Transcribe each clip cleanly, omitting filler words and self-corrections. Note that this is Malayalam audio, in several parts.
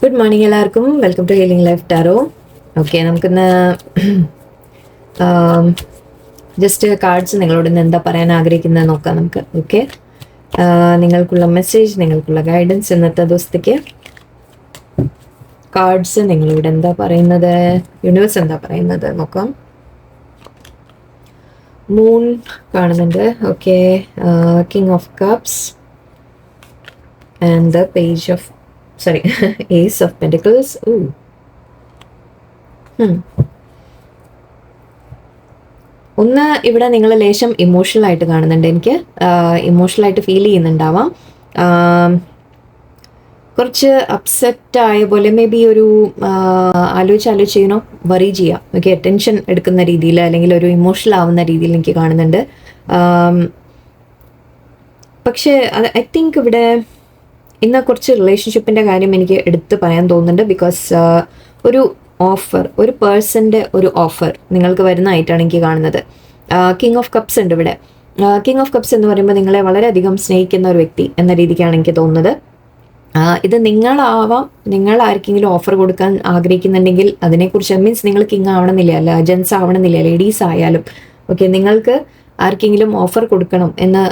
ഗുഡ് മോർണിംഗ് എല്ലാവർക്കും. Welcome to healing life tarot. Okay, നമുക്കിന്ന് ജസ്റ്റ് കാർഡ്സ് നിങ്ങളോട് ഇന്ന് എന്താ പറയാൻ ആഗ്രഹിക്കുന്നത് നോക്കാം നമുക്ക്. ഓക്കെ, നിങ്ങൾക്കുള്ള മെസ്സേജ്, നിങ്ങൾക്കുള്ള ഗൈഡൻസ് ഇന്നത്തെ ദിവസത്തേക്ക്. കാർഡ്സ് നിങ്ങളോട് എന്താ പറയുന്നത്, യൂണിവേഴ്സ് എന്താ പറയുന്നത് നോക്കാം. മൂൺ കാണുന്നുണ്ട്. Okay, king of cups and the page of Ace of Pentacles. Ooh. ഒന്ന് ഇവിടെ നിങ്ങൾ ലേശം ഇമോഷണൽ ആയിട്ട് കാണുന്നുണ്ട്. എനിക്ക് ഇമോഷണൽ ആയിട്ട് ഫീൽ ചെയ്യുന്നുണ്ടാവാം. കുറച്ച് അപ്സെറ്റ് ആയ പോലെ മേ ബി ഒരു ആലോചിച്ച് വറി ചെയ്യാം. ഓക്കെ, ടെൻഷൻ എടുക്കുന്ന രീതിയിൽ അല്ലെങ്കിൽ ഒരു ഇമോഷണൽ ആവുന്ന രീതിയിൽ എനിക്ക് കാണുന്നുണ്ട്. പക്ഷേ ഐ തിങ്ക് ഇവിടെ ഇന്ന് കുറച്ച് റിലേഷൻഷിപ്പിൻ്റെ കാര്യം എനിക്ക് എടുത്ത് പറയാൻ തോന്നുന്നുണ്ട്. ബിക്കോസ് ഒരു ഓഫർ, ഒരു പേഴ്സൻ്റെ ഒരു ഓഫർ നിങ്ങൾക്ക് വരുന്നതായിട്ടാണ് എനിക്ക് കാണുന്നത്. കിങ് ഓഫ് കപ്സ് ഉണ്ട് ഇവിടെ. കിങ് ഓഫ് കപ്സ് എന്ന് പറയുമ്പോൾ നിങ്ങളെ വളരെയധികം സ്നേഹിക്കുന്ന ഒരു വ്യക്തി എന്ന രീതിക്കാണ് എനിക്ക് തോന്നുന്നത്. ഇത് നിങ്ങളാവാം, നിങ്ങൾ ആർക്കെങ്കിലും ഓഫർ കൊടുക്കാൻ ആഗ്രഹിക്കുന്നുണ്ടെങ്കിൽ അതിനെക്കുറിച്ച്, മീൻസ് നിങ്ങൾ കിങ് ആവണമെന്നില്ല, അല്ല ജെൻസ് ആവണമെന്നില്ല, ലേഡീസ് ആയാലും ഓക്കെ, നിങ്ങൾക്ക് ആർക്കെങ്കിലും ഓഫർ കൊടുക്കണം എന്ന്,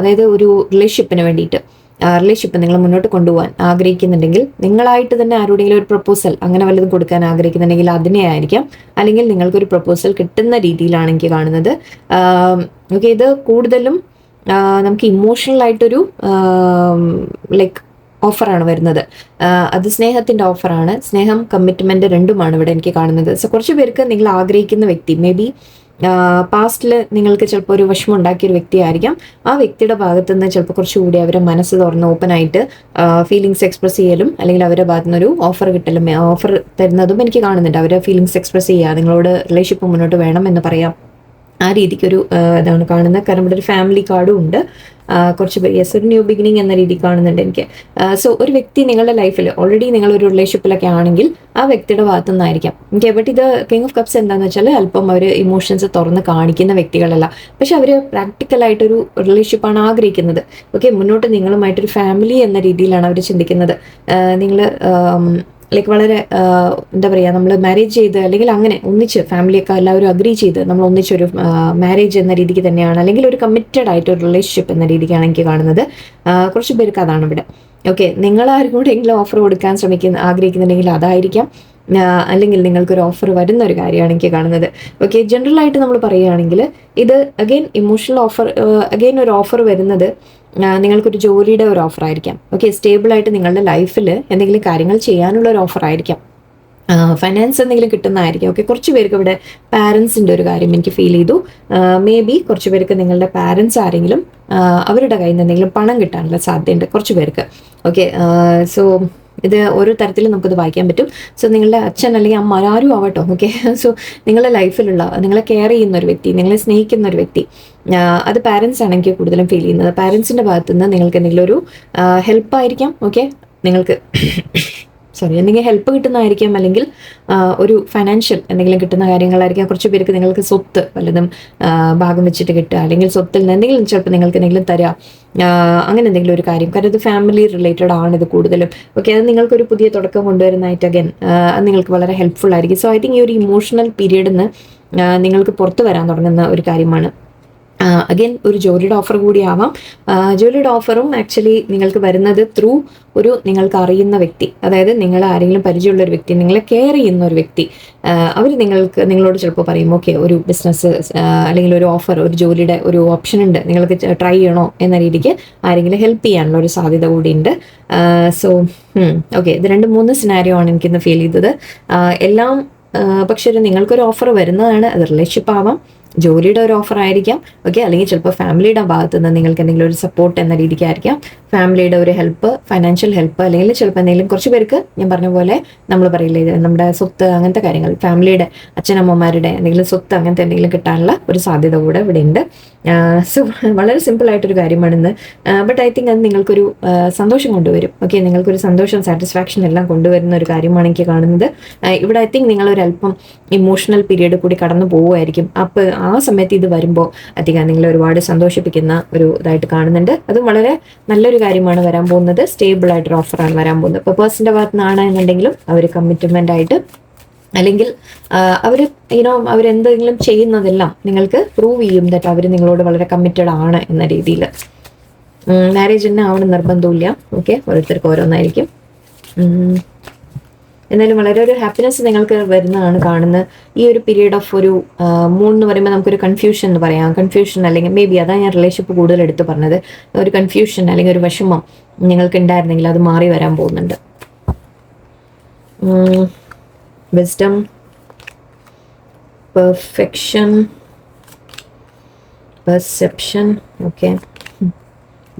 അതായത് ഒരു റിലേഷൻഷിപ്പിന് വേണ്ടിയിട്ട്, റിലേഷൻഷിപ്പ് നിങ്ങൾ മുന്നോട്ട് കൊണ്ടുപോകാൻ ആഗ്രഹിക്കുന്നുണ്ടെങ്കിൽ, നിങ്ങളായിട്ട് തന്നെ ആരുടെയെങ്കിലും ഒരു പ്രപ്പോസൽ അങ്ങനെ വല്ലതും കൊടുക്കാൻ ആഗ്രഹിക്കുന്നുണ്ടെങ്കിൽ അതിനെ ആയിരിക്കാം, അല്ലെങ്കിൽ നിങ്ങൾക്കൊരു പ്രപ്പോസൽ കിട്ടുന്ന രീതിയിലാണ് എനിക്ക് കാണുന്നത്. ഓക്കെ, ഇത് കൂടുതലും നമുക്ക് ഇമോഷണൽ ആയിട്ടൊരു ലൈക്ക് ഓഫറാണ് വരുന്നത്. അത് സ്നേഹത്തിൻ്റെ ഓഫറാണ്. സ്നേഹം, കമ്മിറ്റ്മെൻറ്റ് രണ്ടുമാണ് ഇവിടെ എനിക്ക് കാണുന്നത്. സോ കുറച്ച് പേർക്ക് നിങ്ങൾ ആഗ്രഹിക്കുന്ന വ്യക്തി മേ ബി പാസ്റ്റിൽ നിങ്ങൾക്ക് ചിലപ്പോൾ ഒരു വിഷമം ഉണ്ടാക്കിയൊരു വ്യക്തിയായിരിക്കാം. ആ വ്യക്തിയുടെ ഭാഗത്തു നിന്ന് ചിലപ്പോൾ കുറച്ചുകൂടി അവരെ മനസ്സ് തുറന്ന് ഓപ്പണായിട്ട് ഫീലിങ്സ് എക്സ്പ്രസ് ചെയ്യലും, അല്ലെങ്കിൽ അവരുടെ ഭാഗത്തു നിന്നൊരു ഓഫർ കിട്ടലും, ഓഫർ തരുന്നതും എനിക്ക് കാണുന്നുണ്ട്. അവരെ ഫീലിങ്സ് എക്സ്പ്രസ് ചെയ്യുക, നിങ്ങളോട് റിലേഷൻഷിപ്പ് മുന്നോട്ട് വേണം എന്ന് പറയാം, ആ രീതിക്കൊരു ഇതാണ് കാണുന്നത്. കാരണം ഇവിടെ ഒരു ഫാമിലി കാർഡും ഉണ്ട്. കുറച്ച് പേര് യെസ്, ഒരു ന്യൂ ബിഗിനിങ് എന്ന രീതി കാണുന്നുണ്ട് എനിക്ക്. സോ ഒരു വ്യക്തി നിങ്ങളുടെ ലൈഫിൽ ഓൾറെഡി നിങ്ങളൊരു റിലേഷൻഷിപ്പിലൊക്കെ ആണെങ്കിൽ ആ വ്യക്തിയുടെ ഭാഗത്തു നിന്നായിരിക്കാം. ഓക്കെ, ബട്ട് ഇത് കിങ് ഓഫ് കപ്സ് എന്താണെന്ന് വെച്ചാൽ അല്പം അവർ ഇമോഷൻസ് തുറന്ന് കാണിക്കുന്ന വ്യക്തികളല്ല, പക്ഷെ അവർ പ്രാക്ടിക്കലായിട്ടൊരു റിലേഷൻഷിപ്പാണ് ആഗ്രഹിക്കുന്നത്. ഓക്കെ, മുന്നോട്ട് നിങ്ങളുമായിട്ടൊരു ഫാമിലി എന്ന രീതിയിലാണ് അവർ ചിന്തിക്കുന്നത്. നിങ്ങൾ ലൈക്ക് വളരെ എന്താ പറയുക, നമ്മൾ മാരേജ് ചെയ്ത് അല്ലെങ്കിൽ അങ്ങനെ ഒന്നിച്ച് ഫാമിലിയൊക്കെ എല്ലാവരും അഗ്രി ചെയ്ത് നമ്മൾ ഒന്നിച്ചൊരു മാരേജ് എന്ന രീതിക്ക് തന്നെയാണ്, അല്ലെങ്കിൽ ഒരു കമ്മിറ്റഡ് ആയിട്ടൊരു റിലേഷൻഷിപ്പ് എന്ന രീതിക്കാണ് എനിക്ക് കാണുന്നത്. കുറച്ച് പേർക്ക് അതാണ് ഇവിടെ. ഓക്കെ, നിങ്ങൾ ആർക്കും കൂടെയെങ്കിലും ഓഫർ കൊടുക്കാൻ ആഗ്രഹിക്കുന്നുണ്ടെങ്കിൽ അതായിരിക്കാം, അല്ലെങ്കിൽ നിങ്ങൾക്കൊരു ഓഫർ വരുന്ന ഒരു കാര്യമാണ് എനിക്ക് കാണുന്നത്. ഓക്കെ, ജനറലായിട്ട് നമ്മൾ പറയുകയാണെങ്കിൽ ഇത് അഗെയിൻ ഇമോഷണൽ ഓഫർ, അഗെയിൻ ഒരു ഓഫർ വരുന്നത് നിങ്ങൾക്കൊരു ജോലിയുടെ ഒരു ഓഫർ ആയിരിക്കാം. ഓക്കെ, സ്റ്റേബിളായിട്ട് നിങ്ങളുടെ ലൈഫിൽ എന്തെങ്കിലും കാര്യങ്ങൾ ചെയ്യാനുള്ള ഒരു ഓഫർ ആയിരിക്കാം. ഫൈനാൻസ് എന്തെങ്കിലും കിട്ടുന്നതായിരിക്കും. ഓക്കെ, കുറച്ച് പേർക്ക് ഇവിടെ പാരൻസിൻ്റെ ഒരു കാര്യം എനിക്ക് ഫീൽ ചെയ്തു. മേ ബി കുറച്ച് പേർക്ക് നിങ്ങളുടെ പാരൻസ് ആരെങ്കിലും അവരുടെ കയ്യിൽ നിന്ന് എന്തെങ്കിലും പണം കിട്ടാനുള്ള സാധ്യതയുണ്ട് കുറച്ച് പേർക്ക്. ഓക്കെ, സോ ഇത് ഓരോ തരത്തിലും നമുക്കത് വായിക്കാൻ പറ്റും. സോ നിങ്ങളുടെ അച്ഛൻ അല്ലെങ്കിൽ അമ്മ ആരും ആവട്ടോ. ഓക്കെ, സോ നിങ്ങളുടെ ലൈഫിലുള്ള, നിങ്ങളെ കെയർ ചെയ്യുന്ന ഒരു വ്യക്തി, നിങ്ങളെ സ്നേഹിക്കുന്ന ഒരു വ്യക്തി, അത് പാരൻസ് ആണ് എനിക്ക് കൂടുതലും ഫീൽ ചെയ്യുന്നത്. പാരൻസിൻ്റെ ഭാഗത്തുനിന്ന് നിങ്ങൾക്ക് എന്തെങ്കിലും ഒരു ഹെൽപ്പായിരിക്കാം. ഓക്കെ, നിങ്ങൾക്ക് എന്തെങ്കിലും ഹെൽപ്പ് കിട്ടുന്നതായിരിക്കാം, അല്ലെങ്കിൽ ഒരു ഫൈനാൻഷ്യൽ എന്തെങ്കിലും കിട്ടുന്ന കാര്യങ്ങളായിരിക്കാം. കുറച്ച് പേർക്ക് നിങ്ങൾക്ക് സ്വത്ത് വല്ലതും ഭാഗം വെച്ചിട്ട് കിട്ടുക, അല്ലെങ്കിൽ സ്വത്തിൽ നിന്ന് എന്തെങ്കിലും ചിലപ്പോൾ നിങ്ങൾക്ക് എന്തെങ്കിലും തരാം, അങ്ങനെ എന്തെങ്കിലും ഒരു കാര്യം. കാരണം ഇത് ഫാമിലി റിലേറ്റഡ് ആണ് ഇത് കൂടുതലും. ഓക്കെ, അത് നിങ്ങൾക്കൊരു പുതിയ തുടക്കം കൊണ്ടുവരുന്നതായിട്ട് അഗൈൻ അത് നിങ്ങൾക്ക് വളരെ ഹെൽപ്ഫുൾ ആയിരിക്കും. സോ ഐ തിങ്ക് ഈ ഒരു ഇമോഷണൽ പീരീഡിൽ നിന്ന് നിങ്ങൾക്ക് പുറത്ത് വരാൻ തുടങ്ങുന്ന ഒരു കാര്യമാണ്. അഗൈൻ ഒരു ജോലിയുടെ ഓഫർ കൂടി ആവാം. ജോലിയുടെ ഓഫറും ആക്ച്വലി നിങ്ങൾക്ക് വരുന്നത് ത്രൂ ഒരു നിങ്ങൾക്ക് അറിയുന്ന വ്യക്തി, അതായത് നിങ്ങൾ ആരെങ്കിലും പരിചയമുള്ള ഒരു വ്യക്തി, നിങ്ങളെ കെയർ ചെയ്യുന്ന ഒരു വ്യക്തി, അവർ നിങ്ങളോട് ചിലപ്പോൾ പറയും ഓക്കെ, ഒരു ബിസിനസ് അല്ലെങ്കിൽ ഒരു ഓഫർ, ഒരു ജോലിയുടെ ഒരു ഓപ്ഷൻ ഉണ്ട്, നിങ്ങൾക്ക് ട്രൈ ചെയ്യണോ എന്ന രീതിക്ക് ആരെങ്കിലും ഹെൽപ്പ് ചെയ്യാനുള്ള ഒരു സാധ്യത കൂടിയുണ്ട്. സോ ഓക്കെ, ഇത് 2-3 സിനാരിയോ ആണ് എനിക്കിന്ന് ഫീൽ ചെയ്തത്. എല്ലാം പക്ഷെ നിങ്ങൾക്കൊരു ഓഫർ വരുന്നതാണ്. അത് റിലേഷൻഷിപ്പ് ആവാം, ജോലിയുടെ ഒരു ഓഫർ ആയിരിക്കാം. ഓക്കെ, അല്ലെങ്കിൽ ചിലപ്പോൾ ഫാമിലിയുടെ ഭാഗത്തു നിന്ന് നിങ്ങൾക്ക് എന്തെങ്കിലും ഒരു സപ്പോർട്ട് എന്ന രീതിക്കായിരിക്കാം, ഫാമിലിയുടെ ഒരു ഹെൽപ്പ്, ഫൈനാൻഷ്യൽ ഹെൽപ്പ്, അല്ലെങ്കിൽ ചിലപ്പോൾ എന്തെങ്കിലും കുറച്ച് പേർക്ക് ഞാൻ പറഞ്ഞ പോലെ നമ്മൾ പറയില്ലേ, നമ്മുടെ സ്വത്ത് അങ്ങനത്തെ കാര്യങ്ങൾ, ഫാമിലിയുടെ അച്ഛനമ്മമാരുടെ എന്തെങ്കിലും സ്വത്ത് അങ്ങനത്തെ എന്തെങ്കിലും കിട്ടാനുള്ള ഒരു സാധ്യത കൂടെ ഇവിടെ ഉണ്ട്. സോ വളരെ സിമ്പിളായിട്ടൊരു കാര്യമാണിന്ന്. ബട്ട് ഐ തിങ്ക് അത് നിങ്ങൾക്കൊരു സന്തോഷം കൊണ്ടുവരും. ഓക്കെ, നിങ്ങൾക്കൊരു സന്തോഷം, സാറ്റിസ്ഫാക്ഷൻ എല്ലാം കൊണ്ടുവരുന്ന ഒരു കാര്യമാണ് എനിക്ക് കാണുന്നത്. ഇവിടെ ഐ തിങ്ക് നിങ്ങളൊരല്പം ഇമോഷണൽ പീരീഡ് കൂടി കടന്നു പോവുമായിരിക്കും. അപ്പോൾ ആ സമയത്ത് ഇത് വരുമ്പോൾ അധികം നിങ്ങളെ ഒരുപാട് സന്തോഷിപ്പിക്കുന്ന ഒരു ഇതായിട്ട് കാണുന്നുണ്ട്. അതും വളരെ നല്ലൊരു കാര്യമാണ് വരാൻ പോകുന്നത്. സ്റ്റേബിൾ ആയിട്ടൊരു ഓഫറാണ് വരാൻ പോകുന്നത്. ഇപ്പോൾ പേഴ്സൻ്റെ ഭാഗത്ത് നിന്നാണ് എന്നുണ്ടെങ്കിലും അവർ കമ്മിറ്റ്മെൻ്റ് ആയിട്ട് അല്ലെങ്കിൽ അവർ അവരെന്തെങ്കിലും ചെയ്യുന്നതെല്ലാം നിങ്ങൾക്ക് പ്രൂവ് ചെയ്യും ദാറ്റ് അവർ നിങ്ങളോട് വളരെ കമ്മിറ്റഡ് ആണ് എന്ന രീതിയിൽ. മാരേജ് തന്നെ ആവണം നിർബന്ധമില്ല. ഓക്കെ, ഓരോരുത്തർക്ക് ഓരോന്നായിരിക്കും. എന്നാലും വളരെ ഒരു ഹാപ്പിനെസ് നിങ്ങൾക്ക് വരുന്നതാണ് കാണുന്നത്. ഈ ഒരു പീരീഡ് ഓഫ് ഒരു 3 എന്ന് പറയുമ്പോൾ നമുക്കൊരു കൺഫ്യൂഷൻ എന്ന് പറയാം. കൺഫ്യൂഷൻ അല്ലെങ്കിൽ മേ ബി അതാണ് ഞാൻ റിലേഷൻഷിപ്പ് കൂടുതൽ എടുത്ത് പറഞ്ഞത്. ഒരു കൺഫ്യൂഷൻ അല്ലെങ്കിൽ ഒരു വിഷമം നിങ്ങൾക്ക് ഉണ്ടായിരുന്നെങ്കിൽ അത് മാറി വരാൻ പോകുന്നുണ്ട്. Wisdom, perfection, perception, okay,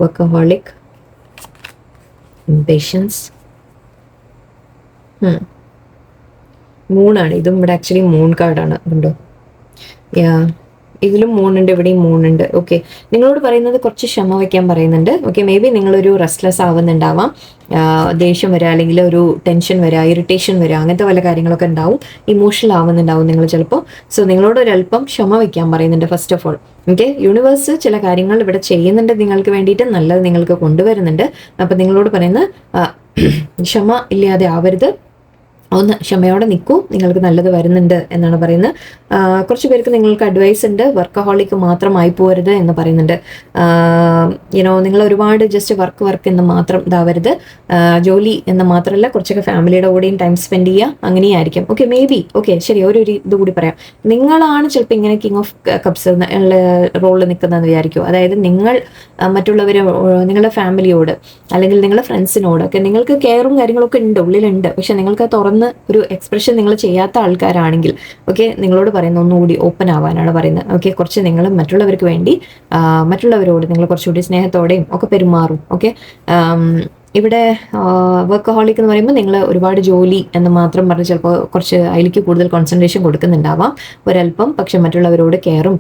workaholic, impatience. മൂണാണ് ഇതും. ഇവിടെ ആക്ച്വലി മൂൺ കാർഡാണ്. കണ്ടോ? ഇതിലും മൂണുണ്ട്, ഇവിടെയും മൂണുണ്ട്. ഓക്കെ, നിങ്ങളോട് പറയുന്നത് കുറച്ച് ക്ഷമ വയ്ക്കാൻ പറയുന്നുണ്ട്. ഓക്കെ, മേ ബി നിങ്ങളൊരു റെസ്റ്റ്ലെസ് ആവുന്നുണ്ടാവാം, ദേഷ്യം വരിക അല്ലെങ്കിൽ ഒരു ടെൻഷൻ വരിക, ഇറിറ്റേഷൻ വരിക, അങ്ങനത്തെ പല കാര്യങ്ങളൊക്കെ ഉണ്ടാവും. ഇമോഷണൽ ആവുന്നുണ്ടാവും നിങ്ങൾ ചിലപ്പോൾ. സോ നിങ്ങളോട് ഒരല്പം ക്ഷമ വയ്ക്കാൻ പറയുന്നുണ്ട് first of all. Okay, universe ചില കാര്യങ്ങൾ ഇവിടെ ചെയ്യുന്നുണ്ട് നിങ്ങൾക്ക് വേണ്ടിയിട്ട്, നല്ലത് നിങ്ങൾക്ക് കൊണ്ടുവരുന്നുണ്ട്. അപ്പം നിങ്ങളോട് പറയുന്ന ക്ഷമ ഇല്ലാതെ ആവരുത്, ഒന്ന് ക്ഷമയോടെ നിൽക്കൂ, നിങ്ങൾക്ക് നല്ലത് വരുന്നുണ്ട് എന്നാണ് പറയുന്നത്. കുറച്ച് പേർക്ക് നിങ്ങൾക്ക് അഡ്വൈസ് ഉണ്ട്, വർക്കഹോളിക്ക് മാത്രമായി പോരുത് എന്ന് പറയുന്നുണ്ട്. നിങ്ങൾ ഒരുപാട് ജസ്റ്റ് വർക്ക് എന്ന് മാത്രം ഇതാവരുത്. ജോലി എന്ന് മാത്രമല്ല, കുറച്ചൊക്കെ ഫാമിലിയുടെ കൂടെയും ടൈം സ്പെൻഡ് ചെയ്യുക, അങ്ങനെയായിരിക്കും. ഓക്കെ, മേ ബി ഓക്കെ, ശരി, ഒരു ഇതുകൂടി പറയാം. നിങ്ങളാണ് ചിലപ്പോൾ ഇങ്ങനെ കിങ് ഓഫ് കപ്സ് റോളിൽ നിൽക്കുന്നതെന്ന് വിചാരിക്കും. അതായത് നിങ്ങൾ മറ്റുള്ളവരെ, നിങ്ങളുടെ ഫാമിലിയോട് അല്ലെങ്കിൽ നിങ്ങളുടെ ഫ്രണ്ട്സിനോടൊക്കെ നിങ്ങൾക്ക് കെയറും കാര്യങ്ങളൊക്കെ ഉണ്ട്, ഉള്ളിലുണ്ട്. പക്ഷെ നിങ്ങൾക്ക് തുറന്ന് ഒരു എക്സ്പ്രഷൻ നിങ്ങൾ ചെയ്യാത്ത ആൾക്കാരാണെങ്കിൽ ഓക്കെ, നിങ്ങളോട് പറയുന്ന ഒന്നുകൂടി ഓപ്പൺ ആവാനാണ് പറയുന്നത്. ഓക്കെ, കുറച്ച് നിങ്ങൾ മറ്റുള്ളവർക്ക് വേണ്ടി മറ്റുള്ളവരോട് നിങ്ങൾ കുറച്ചുകൂടി സ്നേഹത്തോടെയും ഒക്കെ പെരുമാറും. ഓക്കെ, ഇവിടെ വർക്കഹോളിക് എന്ന് പറയുമ്പോൾ നിങ്ങൾ ഒരുപാട് ജോലി എന്ന് മാത്രം പറഞ്ഞ് ചിലപ്പോൾ കുറച്ച് അതിലേക്ക് കൂടുതൽ കോൺസെൻട്രേഷൻ കൊടുക്കുന്നുണ്ടാവാം ഒരല്പം. പക്ഷെ മറ്റുള്ളവരോട് കെയറും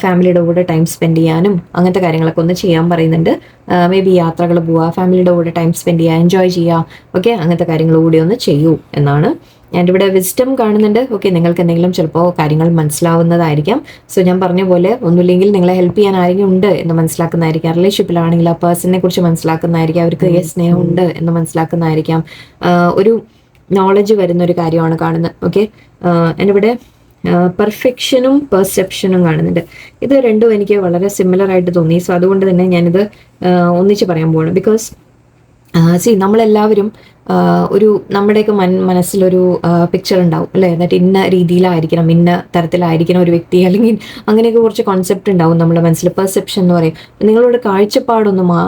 ഫാമിലിയുടെ കൂടെ ടൈം സ്പെൻഡ് ചെയ്യാനും അങ്ങനത്തെ കാര്യങ്ങളൊക്കെ ഒന്ന് ചെയ്യാൻ പറയുന്നുണ്ട്. മേ ബി യാത്രകൾ പോവുക, ഫാമിലിയുടെ കൂടെ ടൈം സ്പെൻഡ് ചെയ്യുക, എൻജോയ് ചെയ്യുക, ഓക്കെ, അങ്ങനത്തെ കാര്യങ്ങൾ കൂടി ഒന്ന് ചെയ്യൂ എന്നാണ്. ആൻഡ് ഇവിടെ വിസ്ഡം കാണുന്നുണ്ട്. ഓക്കെ, നിങ്ങൾക്ക് എന്തെങ്കിലും ചിലപ്പോൾ കാര്യങ്ങൾ മനസ്സിലാവുന്നതായിരിക്കാം. സോ ഞാൻ പറഞ്ഞ പോലെ ഒന്നുമില്ലെങ്കിൽ നിങ്ങളെ ഹെൽപ്പ് ചെയ്യാൻ ആരെങ്കിലും ഉണ്ട് എന്ന് മനസ്സിലാക്കുന്നതായിരിക്കാം. റിലേഷൻഷിപ്പിലാണെങ്കിൽ ആ പേഴ്സണിനെ കുറിച്ച് മനസ്സിലാക്കുന്നതായിരിക്കാം, അവർക്ക് സ്നേഹം ഉണ്ട് എന്ന് മനസ്സിലാക്കുന്നതായിരിക്കാം. ഒരു നോളജ് വരുന്ന ഒരു കാര്യമാണ് കാണുന്നത്. ഓക്കെ, ആൻഡ് ഇവിടെ പെർഫെക്ഷനും പെർസെപ്ഷനും കാണുന്നുണ്ട്. ഇത് രണ്ടും എനിക്ക് വളരെ സിമിലർ ആയിട്ട് തോന്നി. സോ അതുകൊണ്ട് തന്നെ ഞാനിത് ഒന്നിച്ച് പറയാൻ പോവാണ്. ബിക്കോസ് നമ്മളെല്ലാവരും ഒരു നമ്മുടെയൊക്കെ മനസ്സിലൊരു പിക്ചർ ഉണ്ടാവും അല്ലേ, എന്നിട്ട് ഇന്ന രീതിയിലായിരിക്കണം, ഇന്ന തരത്തിലായിരിക്കണം ഒരു വ്യക്തി, അല്ലെങ്കിൽ അങ്ങനെയൊക്കെ കുറച്ച് കോൺസെപ്റ്റ് ഉണ്ടാവും നമ്മുടെ മനസ്സിൽ. പെർസെപ്ഷൻ എന്ന് പറയും. നിങ്ങളുടെ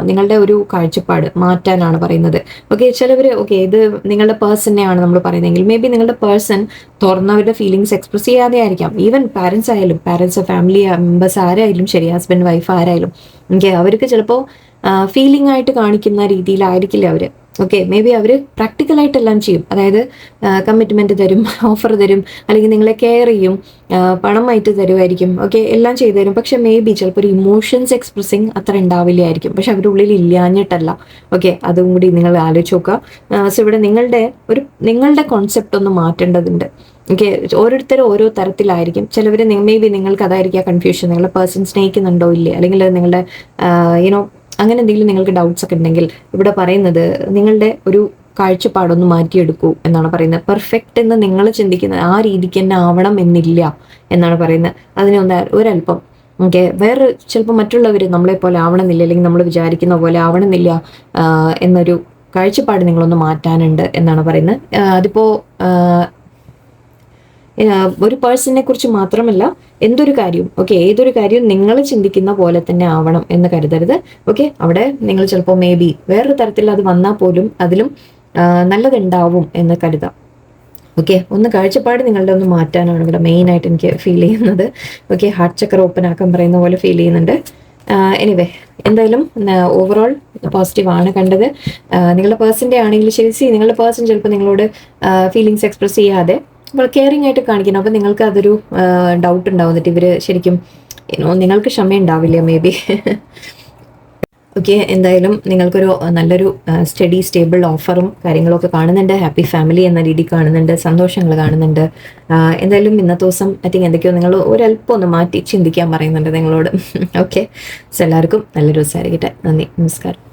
നിങ്ങളുടെ ഒരു കാഴ്ചപ്പാട് മാറ്റാനാണ് പറയുന്നത്. ഓക്കെ, ചിലവർ ഓക്കെ ഇത് നിങ്ങളുടെ പേഴ്സണെയാണ് നമ്മൾ പറയുന്നതെങ്കിൽ മേ ബി നിങ്ങളുടെ പേഴ്സൺ തുറന്നവരുടെ ഫീലിങ്സ് എക്സ്പ്രസ് ചെയ്യാതെ ആയിരിക്കാം. ഈവൻ പാരൻസ് ആയാലും, പാരൻസ് ഫാമിലി മെമ്പേഴ്സ് ആരായാലും ശരി, ഹസ്ബൻഡ് വൈഫ് ആരായാലും ഓക്കെ, അവർക്ക് ചിലപ്പോൾ ഫീലിംഗ് ആയിട്ട് കാണിക്കുന്ന രീതിയിലായിരിക്കില്ല അവർ. ഓക്കെ, മേ ബി അവർ പ്രാക്ടിക്കലായിട്ടെല്ലാം ചെയ്യും. അതായത് കമ്മിറ്റ്മെൻറ്റ് തരും, ഓഫർ തരും, അല്ലെങ്കിൽ നിങ്ങളെ കെയർ ചെയ്യും, പണമായിട്ട് തരുമായിരിക്കും. ഓക്കെ, എല്ലാം ചെയ്തു തരും. പക്ഷെ മേ ബി ചിലപ്പോൾ ഒരു ഇമോഷൻസ് എക്സ്പ്രസിങ് അത്ര ഉണ്ടാവില്ലായിരിക്കും. പക്ഷെ അവരുടെ ഉള്ളിൽ ഇല്ലാഞ്ഞിട്ടല്ല. ഓക്കെ, അതും കൂടി നിങ്ങൾ ആലോചിച്ച് നോക്കുക. സോ ഇവിടെ നിങ്ങളുടെ കോൺസെപ്റ്റ് ഒന്ന് മാറ്റേണ്ടതുണ്ട്. ഓക്കെ, ഓരോരുത്തരും ഓരോ തരത്തിലായിരിക്കും. ചിലവർ മേ ബി നിങ്ങൾക്ക് അതായിരിക്കും കൺഫ്യൂഷൻ, നിങ്ങളുടെ പേഴ്സൺ സ്നേഹിക്കുന്നുണ്ടോ ഇല്ലേ, അല്ലെങ്കിൽ നിങ്ങളുടെ അങ്ങനെ എന്തെങ്കിലും നിങ്ങൾക്ക് ഡൗട്ട്സ് ഒക്കെ ഉണ്ടെങ്കിൽ ഇവിടെ പറയുന്നത് നിങ്ങളുടെ ഒരു കാഴ്ചപ്പാടൊന്ന് മാറ്റിയെടുക്കൂ എന്നാണ് പറയുന്നത്. പെർഫെക്റ്റ് എന്ന് നിങ്ങൾ ചിന്തിക്കുന്ന ആ രീതിക്ക് തന്നെ ആവണം എന്നില്ല എന്നാണ് പറയുന്നത്. അതിനൊന്ന് ഒരല്പം ഓക്കെ, വേറെ ചിലപ്പോൾ മറ്റുള്ളവർ നമ്മളെ പോലെ ആവണമെന്നില്ല, അല്ലെങ്കിൽ നമ്മൾ വിചാരിക്കുന്ന പോലെ ആവണമെന്നില്ല എന്നൊരു കാഴ്ചപ്പാട് നിങ്ങളൊന്ന് മാറ്റാനുണ്ട് എന്നാണ് പറയുന്നത്. അതിപ്പോൾ ഒരു പേഴ്സണിനെ കുറിച്ച് മാത്രമല്ല, എന്തൊരു കാര്യവും ഓക്കെ, ഏതൊരു കാര്യവും നിങ്ങൾ ചിന്തിക്കുന്ന പോലെ തന്നെ ആവണം എന്ന് കരുതരുത്. ഓക്കെ, അവിടെ നിങ്ങൾ ചിലപ്പോൾ മേ ബി വേറൊരു തരത്തിൽ അത് വന്നാൽ പോലും അതിലും നല്ലതുണ്ടാവും എന്ന് കരുതാം. ഓക്കെ, ഒന്ന് കാഴ്ചപ്പാട് നിങ്ങളുടെ ഒന്ന് മാറ്റാനാണ് ഇവിടെ മെയിനായിട്ട് എനിക്ക് ഫീൽ ചെയ്യുന്നത്. ഓക്കെ, ഹാർട്ട് ചക്ര ഓപ്പൺ ആക്കാൻ പറയുന്ന പോലെ ഫീൽ ചെയ്യുന്നുണ്ട്. എനിവേ, എന്തായാലും ഓവറോൾ പോസിറ്റീവ് ആണ് കണ്ടത്. നിങ്ങളുടെ പേഴ്സൻ്റെ ആണെങ്കിലും ശരി, നിങ്ങളുടെ പേഴ്സൺ ചിലപ്പോൾ നിങ്ങളോട് ഫീലിങ്സ് എക്സ്പ്രസ് ചെയ്യാതെ കെയറിങ് ആയിട്ട് കാണിക്കണം. അപ്പോൾ നിങ്ങൾക്ക് അതൊരു ഡൗട്ട് ഉണ്ടാവും, എന്നിട്ട് ഇവർ ശരിക്കും നിങ്ങൾക്ക് ക്ഷമ ഉണ്ടാവില്ല മേ ബി. ഓക്കെ, എന്തായാലും നിങ്ങൾക്കൊരു നല്ലൊരു സ്റ്റഡി സ്റ്റേബിൾ ഓഫറും കാര്യങ്ങളൊക്കെ കാണുന്നുണ്ട്. ഹാപ്പി ഫാമിലി എന്ന രീതി കാണുന്നുണ്ട്, സന്തോഷങ്ങൾ കാണുന്നുണ്ട്. എന്തായാലും ഇന്നത്തെ ദിവസം ഐ തിങ്ക് എന്തൊക്കെയോ നിങ്ങൾ ഒരല്പം ഒന്ന് മാറ്റി ചിന്തിക്കാൻ പറയുന്നുണ്ട് നിങ്ങളോട്. ഓക്കെ, സോ എല്ലാവർക്കും നല്ലൊരു ദിവസമായിരിക്കട്ടെ. നന്ദി, നമസ്കാരം.